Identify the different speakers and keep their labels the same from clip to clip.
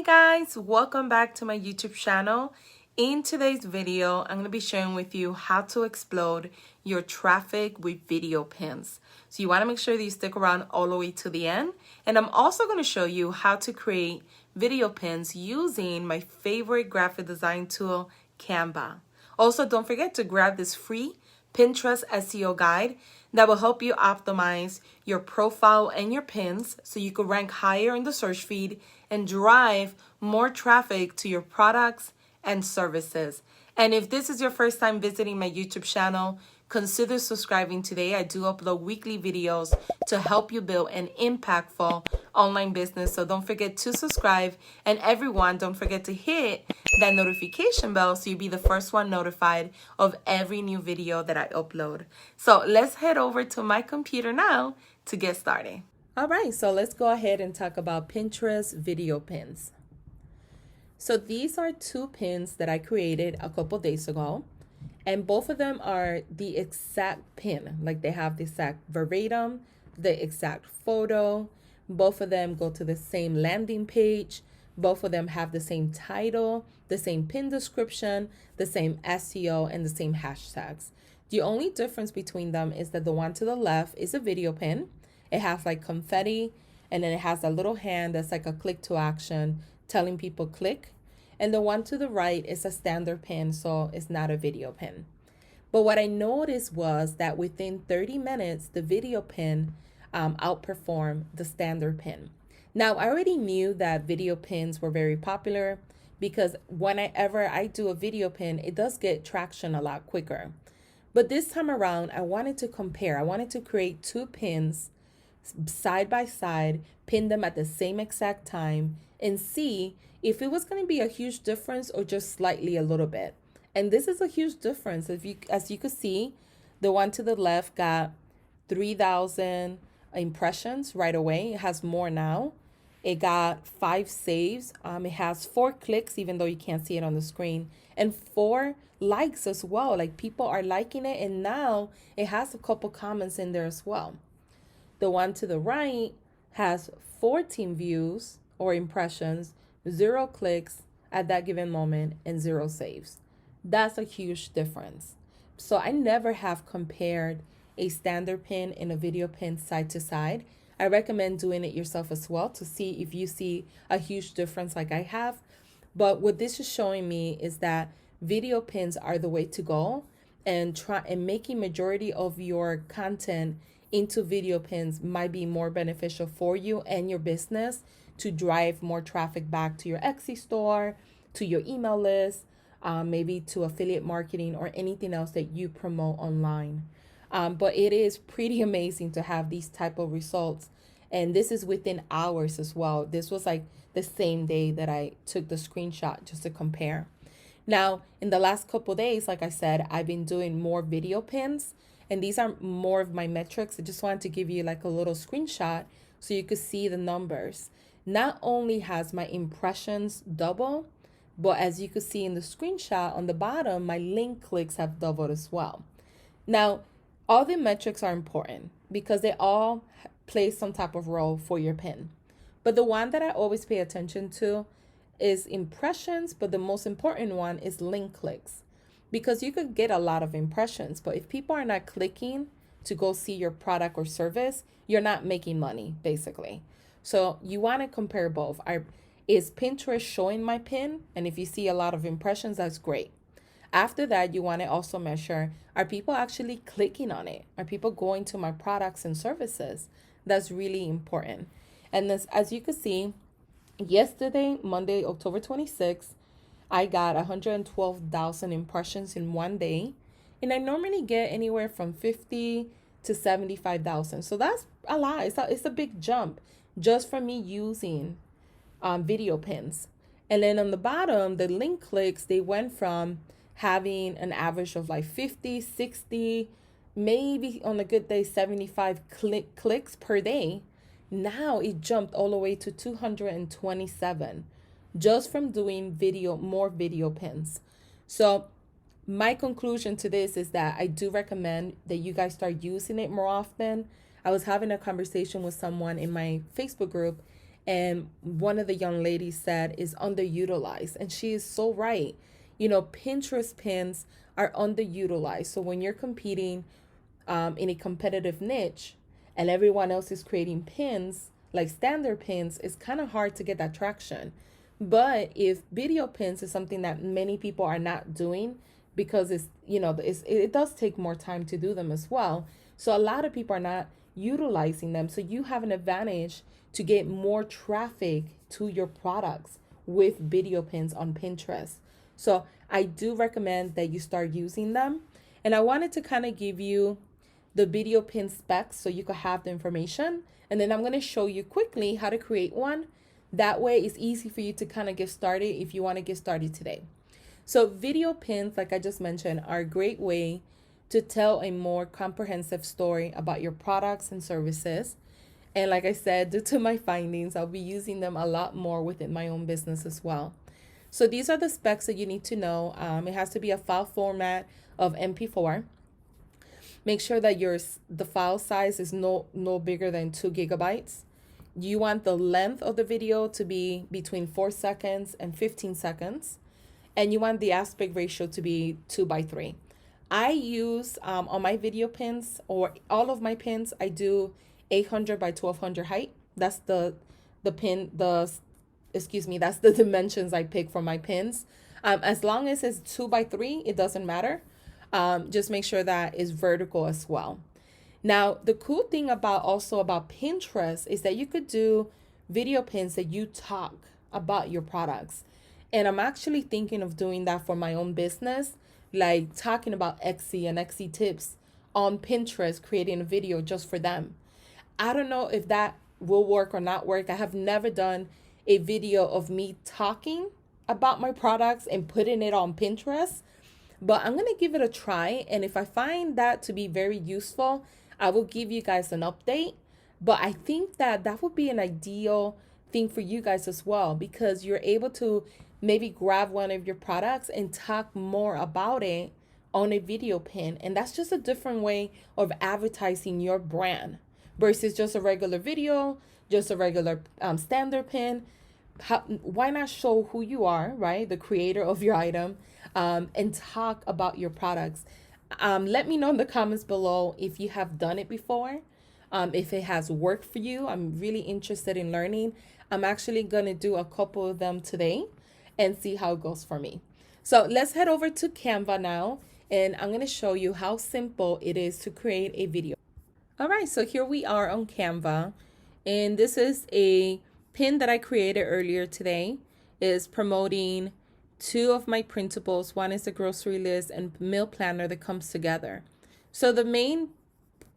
Speaker 1: guys, welcome back to my YouTube channel. In today's video, I'm going to be sharing with you how to explode your traffic with video pins. So you want to make sure that you stick around all the way to the end. And I'm also going to show you how to create video pins using my favorite graphic design tool, Canva. Also, don't forget to grab this free Pinterest SEO guide that will help you optimize your profile and your pins so you could rank higher in the search feed and drive more traffic to your products and services. And if this is your first time visiting my YouTube channel, consider subscribing today. I do upload weekly videos to help you build an impactful online business. So don't forget to subscribe. And everyone, don't forget to hit that notification bell so you'll be the first one notified of every new video that I upload. So let's head over to my computer now to get started. All right, so let's go ahead and talk about Pinterest video pins. So these are two pins that I created a couple days ago. And both of them are the exact pin, like they have the exact verbatim, the exact photo. Both of them go to the same landing page. Both of them have the same title, the same pin description, the same SEO, and the same hashtags. The only difference between them is that the one to the left is a video pin. It has like confetti, and then it has a little hand that's like a click to action telling people click. And the one to the right is a standard pin, so it's not a video pin. But what I noticed was that within 30 minutes, the video pin outperformed the standard pin. Now, I already knew that video pins were very popular because whenever I do a video pin, it does get traction a lot quicker. But this time around, I wanted to compare. I wanted to create two pins side by side, pin them at the same exact time, and see if it was going to be a huge difference or just slightly a little bit. And this is a huge difference. As you could see, the one to the left got 3,000 impressions right away. It has more now. It got 5 saves. It has 4 clicks, even though you can't see it on the screen, and 4 likes as well. Like, people are liking it, and now it has a couple comments in there as well. The one to the right has 14 views or impressions, 0 clicks at that given moment, and 0 saves. That's a huge difference. So I never have compared a standard pin and a video pin side to side. I recommend doing it yourself as well to see if you see a huge difference like I have. But what this is showing me is that video pins are the way to go, and making majority of your content into video pins might be more beneficial for you and your business to drive more traffic back to your Etsy store, to your email list, maybe to affiliate marketing or anything else that you promote online. But it is pretty amazing to have these type of results. And this is within hours as well. This was like the same day that I took the screenshot just to compare. Now, in the last couple days, like I said, I've been doing more video pins. And these are more of my metrics. I just wanted to give you like a little screenshot so you could see the numbers. Not only has my impressions doubled, but as you could see in the screenshot on the bottom, my link clicks have doubled as well. Now, all the metrics are important because they all play some type of role for your pin. But the one that I always pay attention to is impressions, but the most important one is link clicks. Because you could get a lot of impressions, but if people are not clicking to go see your product or service, you're not making money, basically. So you want to compare both. Is Pinterest showing my pin? And if you see a lot of impressions, that's great. After that, you want to also measure, are people actually clicking on it? Are people going to my products and services? That's really important. And this, as you can see, yesterday, Monday, October 26th, I got 112,000 impressions in one day. And I normally get anywhere from 50 to 75,000. So that's a lot. It's a big jump just from me using video pins. And then on the bottom, the link clicks, they went from having an average of like 50, 60, maybe on a good day, 75 clicks per day. Now it jumped all the way to 227 just from doing more video pins. So my conclusion to this is that I do recommend that you guys start using it more often. I was having a conversation with someone in my Facebook group, and one of the young ladies said is underutilized, and she is so right. You know, Pinterest pins are underutilized. So when you're competing in a competitive niche and everyone else is creating pins like standard pins, it's kind of hard to get that traction. But if video pins is something that many people are not doing because it's, you know, it does take more time to do them as well. So a lot of people are not utilizing them. So you have an advantage to get more traffic to your products with video pins on Pinterest. So I do recommend that you start using them. And I wanted to kind of give you the video pin specs so you could have the information. And then I'm going to show you quickly how to create one. That way it's easy for you to kind of get started if you want to get started today. So video pins, like I just mentioned, are a great way to tell a more comprehensive story about your products and services. And like I said, due to my findings, I'll be using them a lot more within my own business as well. So these are the specs that you need to know. It has to be a file format of MP4. Make sure that the file size is no bigger than 2 gigabytes. You want the length of the video to be between 4 seconds and 15 seconds. And you want the aspect ratio to be 2:3. I use on my video pins, or all of my pins, I do 800 by 1200 height. That's the pin, that's the dimensions I pick for my pins. As long as it's 2:3, it doesn't matter. Just make sure that it's vertical as well. Now, the cool thing about Pinterest is that you could do video pins that you talk about your products. And I'm actually thinking of doing that for my own business, like talking about Etsy and Etsy tips on Pinterest, creating a video just for them. I don't know if that will work or not work. I have never done a video of me talking about my products and putting it on Pinterest, but I'm going to give it a try. And if I find that to be very useful, I will give you guys an update. But I think that would be an ideal thing for you guys as well, because you're able to maybe grab one of your products and talk more about it on a video pin. And that's just a different way of advertising your brand versus just a regular video, just a regular standard pin. Why not show who you are, right? The creator of your item, and talk about your products. Let me know in the comments below if you have done it before, if it has worked for you. I'm really interested in learning. I'm actually going to do a couple of them today and see how it goes for me. So let's head over to Canva now, and I'm going to show you how simple it is to create a video. All right, so here we are on Canva, and this is a pin that I created earlier today. Is promoting 2 of my printables. One is a grocery list and meal planner that comes together. So the main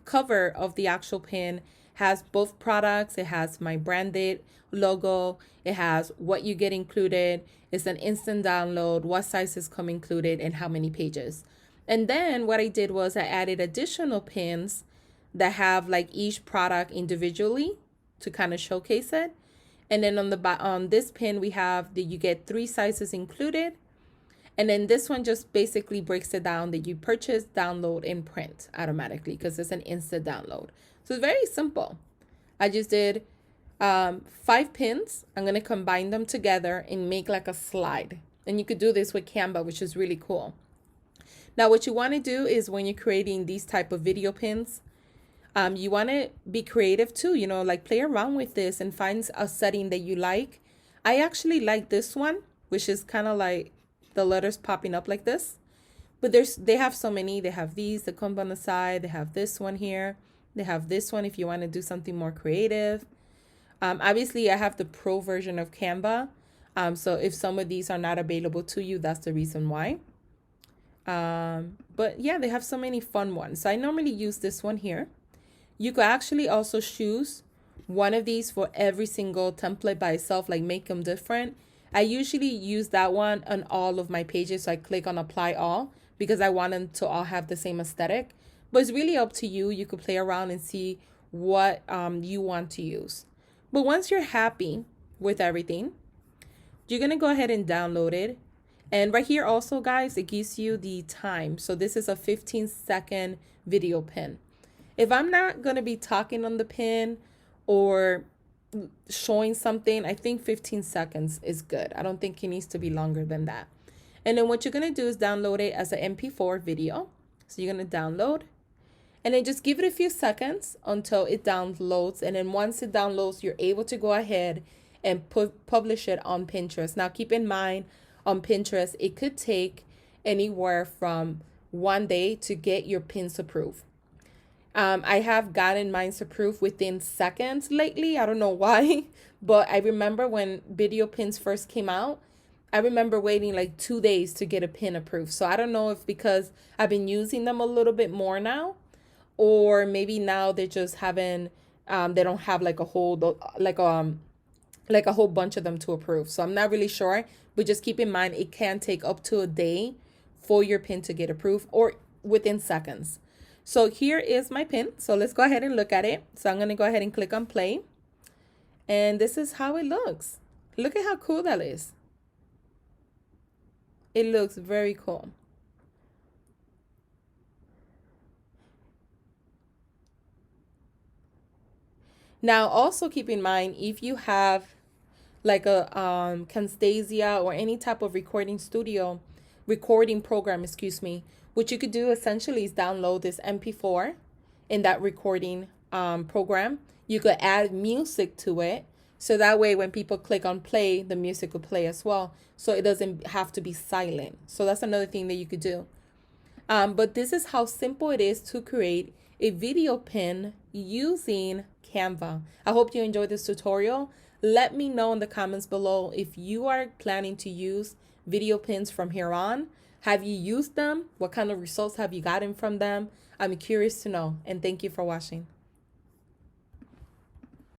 Speaker 1: cover of the actual pin has both products. It has my branded logo. It has what you get included. It's an instant download, what sizes come included, and how many pages. And then what I did was I added additional pins that have like each product individually to kind of showcase it. And then on this pin, we have that you get 3 sizes included. And then this one just basically breaks it down that you purchase, download, and print automatically because it's an instant download. So it's very simple. I just did 5 pins. I'm going to combine them together and make like a slide. And you could do this with Canva, which is really cool. Now, what you want to do is when you're creating these type of video pins, you want to be creative too, you know, like play around with this and find a setting that you like. I actually like this one, which is kind of like the letters popping up like this. But they have so many. They have these that come on the side. They have this one here. They have this one if you want to do something more creative. Obviously, I have the pro version of Canva. So if some of these are not available to you, that's the reason why. But yeah, they have so many fun ones. So I normally use this one here. You could actually also choose one of these for every single template by itself, like make them different. I usually use that one on all of my pages. So I click on apply all because I want them to all have the same aesthetic. But it's really up to you. You could play around and see what you want to use. But once you're happy with everything, you're going to go ahead and download it. And right here also, guys, it gives you the time. So this is a 15-second video pin. If I'm not going to be talking on the pin or showing something, I think 15 seconds is good. I don't think it needs to be longer than that. And then what you're going to do is download it as an MP4 video. So you're going to download, and then just give it a few seconds until it downloads. And then once it downloads, you're able to go ahead and publish it on Pinterest. Now, keep in mind, on Pinterest, it could take anywhere from 1 day to get your pins approved. I have gotten mine approved within seconds lately. I don't know why, but I remember when video pins first came out, I remember waiting like 2 days to get a pin approved. So I don't know if because I've been using them a little bit more now, or maybe now they just haven't, they don't have like a whole, like a whole bunch of them to approve. So I'm not really sure, but just keep in mind it can take up to a day for your pin to get approved, or within seconds. So here is my pin. So let's go ahead and look at it. So I'm going to go ahead and click on play. And this is how it looks. Look at how cool that is. It looks very cool. Now, also keep in mind, if you have like a Camtasia or any type of recording program, excuse me, what you could do essentially is download this MP4 in that recording program. You could add music to it, so that way when people click on play, the music will play as well, so it doesn't have to be silent. So that's another thing that you could do. But this is how simple it is to create a video pin using Canva. I hope you enjoyed this tutorial. Let me know in the comments below if you are planning to use video pins from here on. Have you used them? What kind of results have you gotten from them? I'm curious to know, and thank you for watching.